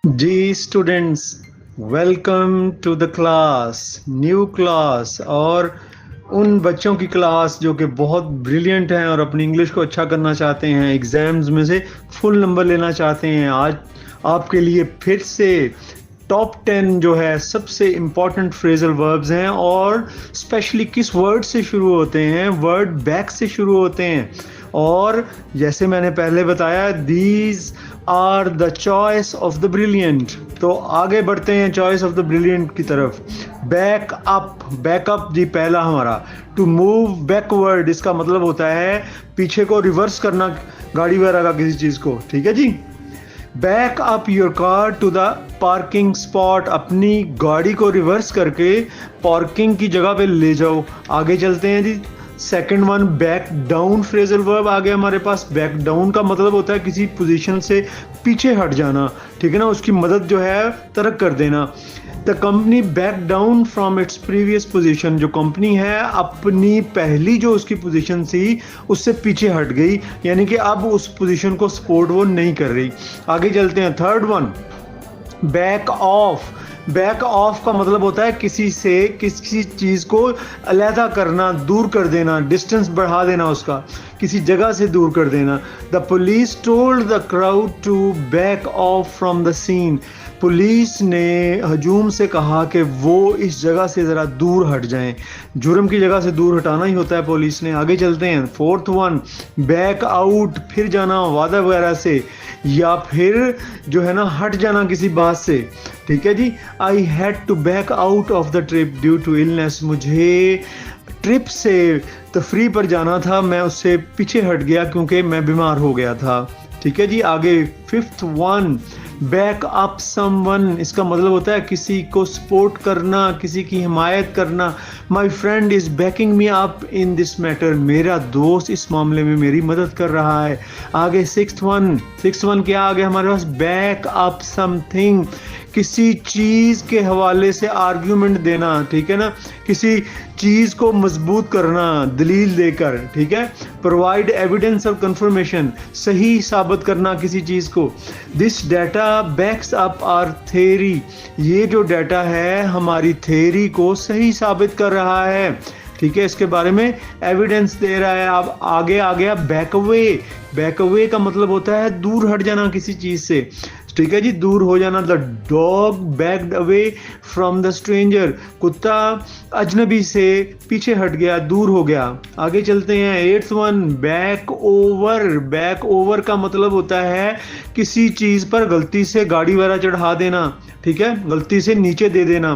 G students, welcome to the class, new class, اور ان بچوں کی کلاس جو کہ بہت بریلینٹ ہیں اور اپنی انگلش کو اچھا کرنا چاہتے ہیں، ایگزامز میں سے فل نمبر لینا چاہتے ہیں. آج آپ کے لیے پھر سے ٹاپ 10 جو ہے سب سے امپورٹنٹ فریزل وربز ہیں، اور اسپیشلی کس ورڈ سے شروع ہوتے ہیں؟ ورڈ بیک سے شروع ہوتے ہیں. اور جیسے میں نے پہلے بتایا، these are the choice of the brilliant. تو آگے بڑھتے ہیں چوائس آف دا بریلینٹ کی طرف. بیک اپ، بیک اپ جی پہلا ہمارا. ٹو موو بیکورڈ، اس کا مطلب ہوتا ہے پیچھے کو ریورس کرنا گاڑی وغیرہ کا کسی چیز کو. ٹھیک ہے جی. Back up your car to the parking spot, اپنی گاڑی کو ریورس کر کے پارکنگ کی جگہ پہ لے جاؤ. آگے چلتے ہیں جی. سیکنڈ ون، بیک ڈاؤن فریزل ورب آ گیا ہمارے پاس. بیک ڈاؤن کا مطلب ہوتا ہے کسی پوزیشن سے پیچھے ہٹ جانا. ٹھیک ہے نا، اس کی مدد جو ہے ترک کر دینا. The company back down from its previous position, جو کمپنی ہے اپنی پہلی جو اس کی پوزیشن تھی اس سے پیچھے ہٹ گئی، یعنی کہ اب اس پوزیشن کو سپورٹ وہ نہیں کر رہی. آگے چلتے ہیں. Third one, back of. Back of کا مطلب ہوتا ہے کسی سے کسی چیز کو علیحدہ کرنا، دور کر دینا، ڈسٹینس بڑھا دینا، اس کا کسی جگہ سے دور کر دینا. The police told the crowd to back off from the scene. Police نے ہجوم سے کہا کہ وہ اس جگہ سے ذرا دور ہٹ جائیں. جرم کی جگہ سے دور ہٹانا ہی ہوتا ہے پولیس نے. آگے چلتے ہیں. فورتھ ون، بیک آؤٹ، پھر جانا وعدہ وغیرہ سے، یا پھر جو ہے نا ہٹ جانا کسی بات سے. ٹھیک ہے جی. I had to back out of the trip due to illness, مجھے ٹرپ سے تفریح پر جانا تھا، میں اس سے پیچھے ہٹ گیا کیونکہ میں بیمار ہو گیا تھا. ٹھیک ہے جی. آگے fifth one, back up someone, اس کا مطلب ہوتا ہے کسی کو سپورٹ کرنا، کسی کی حمایت کرنا. My friend is backing me up in this matter, میرا دوست اس معاملے میں میری مدد کر رہا ہے. آگے سکس ون کیا آگے ہمارے پاس؟ بیک اپ سم تھنگ، کسی چیز کے حوالے سے آرگیومنٹ دینا. ٹھیک ہے نا، کسی چیز کو مضبوط کرنا دلیل دے کر. ٹھیک ہے. پرووائڈ ایویڈنس اور کنفرمیشن، صحیح ثابت کرنا کسی چیز کو. This data backs up our theory, یہ جو ڈیٹا ہے ہماری تھیوری کو صحیح ثابت کر رہا ہے. ٹھیک ہے، اس کے بارے میں ایویڈنس دے رہا ہے. اب آگے آ گیا بیک اوے. بیک اوے کا مطلب ہوتا ہے دور ہٹ جانا کسی چیز سے. ٹھیک ہے جی، دور ہو جانا. The dog backed away from the stranger, کتا اجنبی سے پیچھے ہٹ گیا، دور ہو گیا. آگے چلتے ہیں. Eight one, back over. Back over کا مطلب ہوتا ہے کسی چیز پر غلطی سے گاڑی وغیرہ چڑھا دینا. ٹھیک ہے، غلطی سے نیچے دے دینا.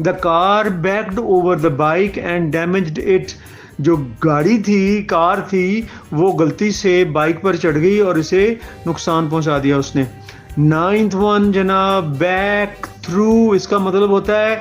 The car backed over the bike and damaged it, جو گاڑی تھی، کار تھی، وہ غلطی سے بائک پر چڑھ گئی اور اسے نقصان پہنچا دیا اس نے. نائنتھ ون جناب، بیک تھرو، اس کا مطلب ہوتا ہے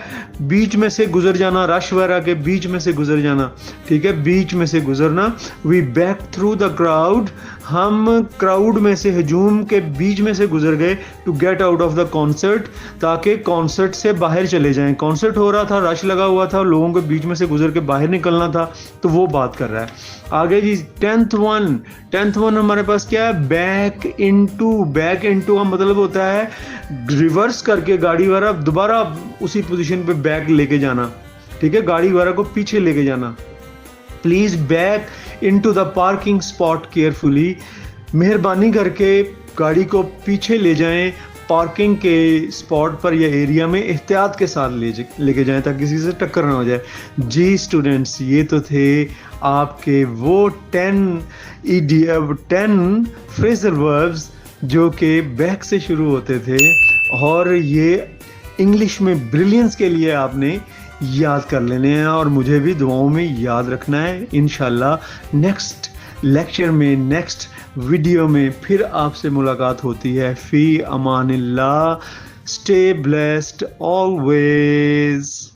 بیچ میں سے گزر جانا، رش وغیرہ کے بیچ میں سے گزر جانا. ٹھیک ہے، بیچ میں سے گزرنا. We back through the crowd, ہم کراؤڈ میں سے، ہجوم کے بیچ میں سے گزر گئے. To get out of the concert, تاکہ کانسرٹ سے باہر چلے جائیں. کانسرٹ ہو رہا تھا، رش لگا ہوا تھا، لوگوں کے بیچ میں سے گزر کے باہر نکلنا تھا، تو وہ بات کر رہا ہے. آگے جی ٹینتھ ون ہمارے پاس کیا ہے؟ Back into. بیک انٹو کا مطلب ہوتا ہے ریورس کر کے گاڑی وغیرہ دوبارہ اسی پوزیشن پہ بیک لے کے جانا. ٹھیک ہے، گاڑی وغیرہ کو پیچھے لے کے جانا. Please back into the parking spot carefully, مہربانی کر کے گاڑی کو پیچھے لے جائیں پارکنگ کے اسپاٹ پر یا ایریا میں، احتیاط کے ساتھ لے کے جائیں تاکہ کسی سے ٹکر نہ ہو جائے. جی اسٹوڈنٹس، یہ تو تھے آپ کے وہ 10 فریزل وربز جو کہ بیک سے شروع ہوتے تھے، اور یہ انگلش میں بریلینس کے لیے آپ نے یاد کر لینے ہیں، اور مجھے بھی دعاؤں میں یاد رکھنا ہے. انشاءاللہ نیکسٹ لیکچر میں، نیکسٹ ویڈیو میں پھر آپ سے ملاقات ہوتی ہے. فی Aman Ullah. Stay blessed always.